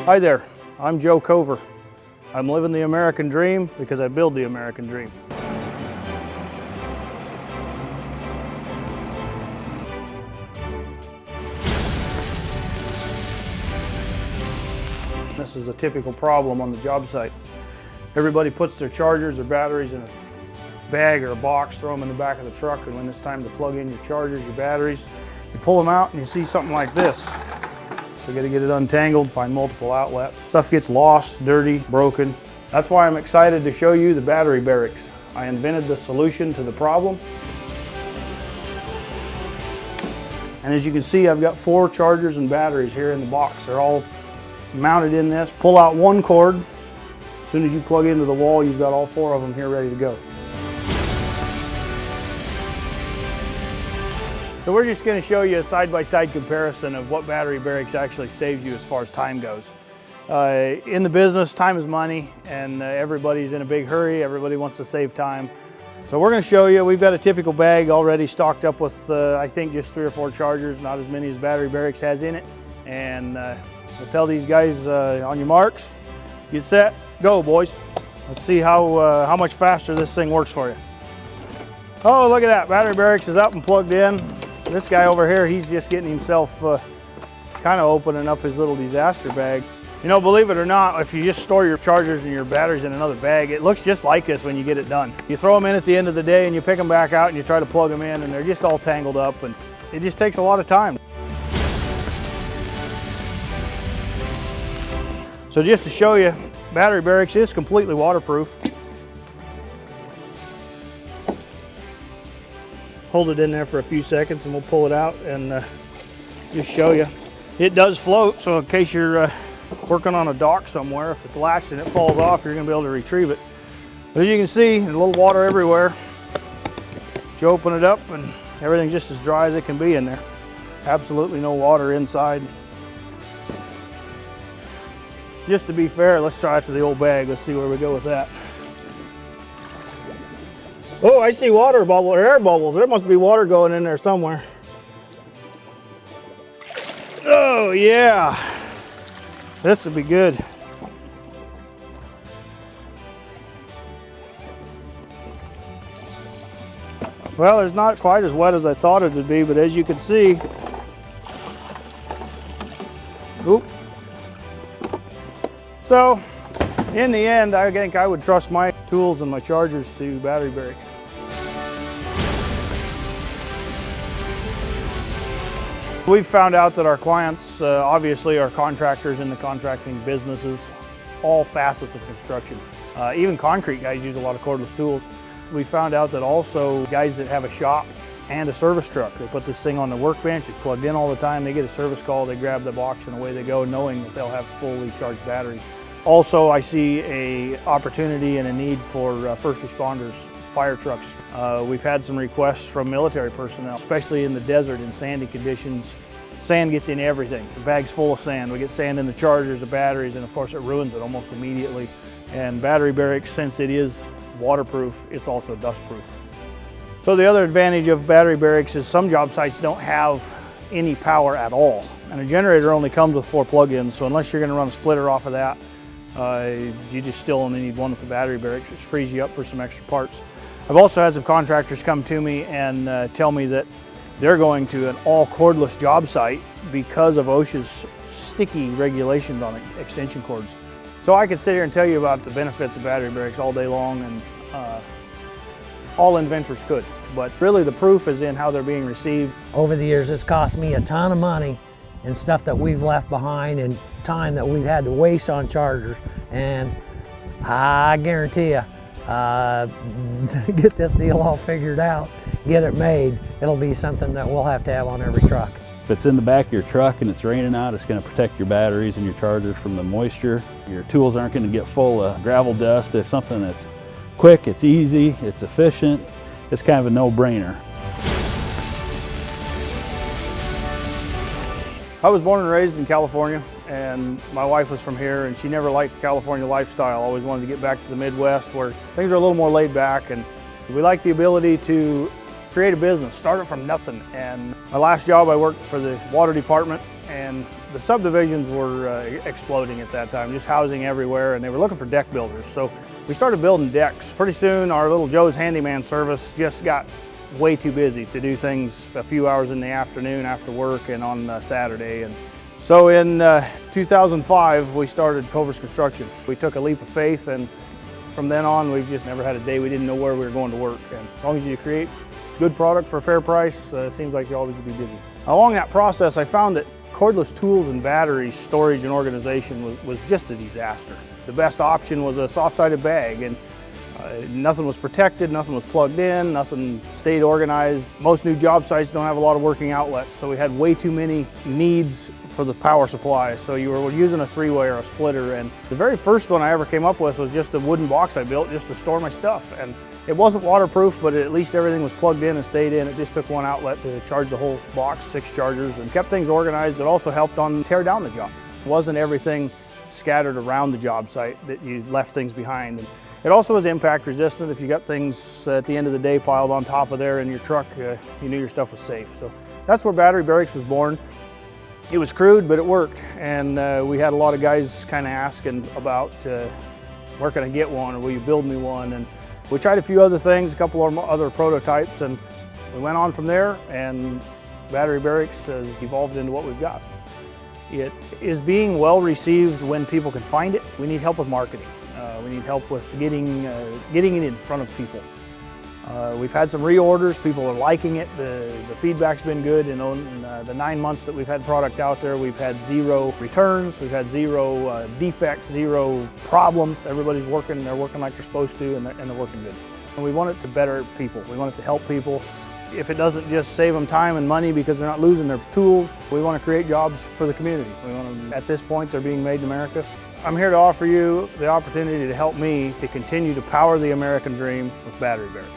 Hi there, I'm Joe Cover. I'm living the American dream because I build the American dream. This is a typical problem on the job site. Everybody puts their chargers or batteries in a bag or a box, throw them in the back of the truck, and when it's time to plug in your chargers, your batteries, you pull them out and you see something like this. So you got to get it untangled, find multiple outlets. Stuff gets lost, dirty, broken. That's why I'm excited to show you the battery barracks. I invented the solution to the problem. And as you can see, I've got 4 chargers and batteries here in the box. They're all mounted in this. Pull out one cord. As soon as you plug into the wall, you've got all 4 of them here ready to go. So we're just going to show you a side-by-side comparison of what battery barracks actually saves you as far as time goes. In the business, time is money, and everybody's in a big hurry. Everybody wants to save time. So we're going to show you, we've got a typical bag already stocked up with, I think, just 3 or 4 chargers, not as many as battery barracks has in it. And we'll tell these guys on your marks, get set, go, boys. Let's see how much faster this thing works for you. Oh, look at that, battery barracks is up and plugged in. This guy over here, he's just getting himself kind of opening up his little disaster bag. You know, believe it or not, if you just store your chargers and your batteries in another bag, it looks just like this when you get it done. You throw them in at the end of the day and you pick them back out and you try to plug them in and they're just all tangled up, and it just takes a lot of time. So just to show you, battery barracks is completely waterproof. Hold it in there for a few seconds and we'll pull it out and just show you. It does float, so in case you're working on a dock somewhere, if it's latched and it falls off, you're gonna be able to retrieve it. But as you can see, there's a little water everywhere. You open it up and everything's just as dry as it can be in there. Absolutely no water inside. Just to be fair, let's try it to the old bag. Let's see where we go with that. Oh, I see water bubble, or air bubbles. There must be water going in there somewhere. Oh yeah, this would be good. Well, it's not quite as wet as I thought it would be, but as you can see, oop. So, in the end, I think I would trust my tools and my chargers to battery barracks. We've found out that our clients obviously are contractors in the contracting businesses, all facets of construction. Even concrete guys use a lot of cordless tools. We found out that also guys that have a shop and a service truck, they put this thing on the workbench, it's plugged in all the time, they get a service call, they grab the box and away they go, knowing that they'll have fully charged batteries. Also, I see an opportunity and a need for first responders, fire trucks. We've had some requests from military personnel, especially in the desert in sandy conditions. Sand gets in everything. The bag's full of sand. We get sand in the chargers, the batteries, and of course it ruins it almost immediately. And battery barracks, since it is waterproof, it's also dustproof. So the other advantage of battery barracks is some job sites don't have any power at all. And a generator only comes with 4 plug-ins, so unless you're going to run a splitter off of that, you just still only need one with the battery barracks, which frees you up for some extra parts. I've also had some contractors come to me and tell me that they're going to an all cordless job site because of OSHA's sticky regulations on extension cords. So I could sit here and tell you about the benefits of battery barracks all day long, and all inventors could, but really the proof is in how they're being received. Over the years, it's cost me a ton of money and stuff that we've left behind and time that we've had to waste on chargers. And I guarantee you, get this deal all figured out, get it made, it'll be something that we'll have to have on every truck. If it's in the back of your truck and it's raining out, it's going to protect your batteries and your chargers from the moisture. Your tools aren't going to get full of gravel dust. If something that's quick, it's easy, it's efficient, it's kind of a no-brainer. I was born and raised in California, and my wife was from here, and she never liked the California lifestyle. Always wanted to get back to the Midwest where things are a little more laid back, and we like the ability to create a business, start it from nothing. And my last job, I worked for the water department, and the subdivisions were exploding at that time, just housing everywhere, and they were looking for deck builders. So we started building decks. Pretty soon our little Joe's Handyman service just got way too busy to do things a few hours in the afternoon after work and on Saturday. And so in 2005 we started Culver's Construction. We took a leap of faith, and from then on we've just never had a day we didn't know where we were going to work. And as long as you create good product for a fair price, it seems like you'll always be busy. Along that process I found that cordless tools and batteries storage and organization was just a disaster. The best option was a soft-sided bag, and nothing was protected, nothing was plugged in, nothing stayed organized. Most new job sites don't have a lot of working outlets, so we had way too many needs for the power supply. So you were using a three-way or a splitter, and the very first one I ever came up with was just a wooden box I built just to store my stuff. And it wasn't waterproof, but at least everything was plugged in and stayed in. It just took one outlet to charge the whole box, 6 chargers, and kept things organized. It also helped on tear down the job. It wasn't everything scattered around the job site that you left things behind. And it also was impact resistant. If you got things at the end of the day piled on top of there in your truck, you knew your stuff was safe. So that's where Battery Barracks was born. It was crude, but it worked. And we had a lot of guys kind of asking about where can I get one, or will you build me one? And we tried a few other things, a couple of other prototypes, and we went on from there, and Battery Barracks has evolved into what we've got. It is being well received when people can find it. We need help with marketing. We need help with getting it in front of people. We've had some reorders. People are liking it. The feedback's been good. In the 9 months that we've had product out there, we've had 0 returns. We've had 0 defects, 0 problems. Everybody's working. They're working like they're supposed to, and they're working good. And we want it to better people. We want it to help people. If it doesn't just save them time and money because they're not losing their tools, we want to create jobs for the community. At this point, they're being made in America. I'm here to offer you the opportunity to help me to continue to power the American dream with Battery Barracks.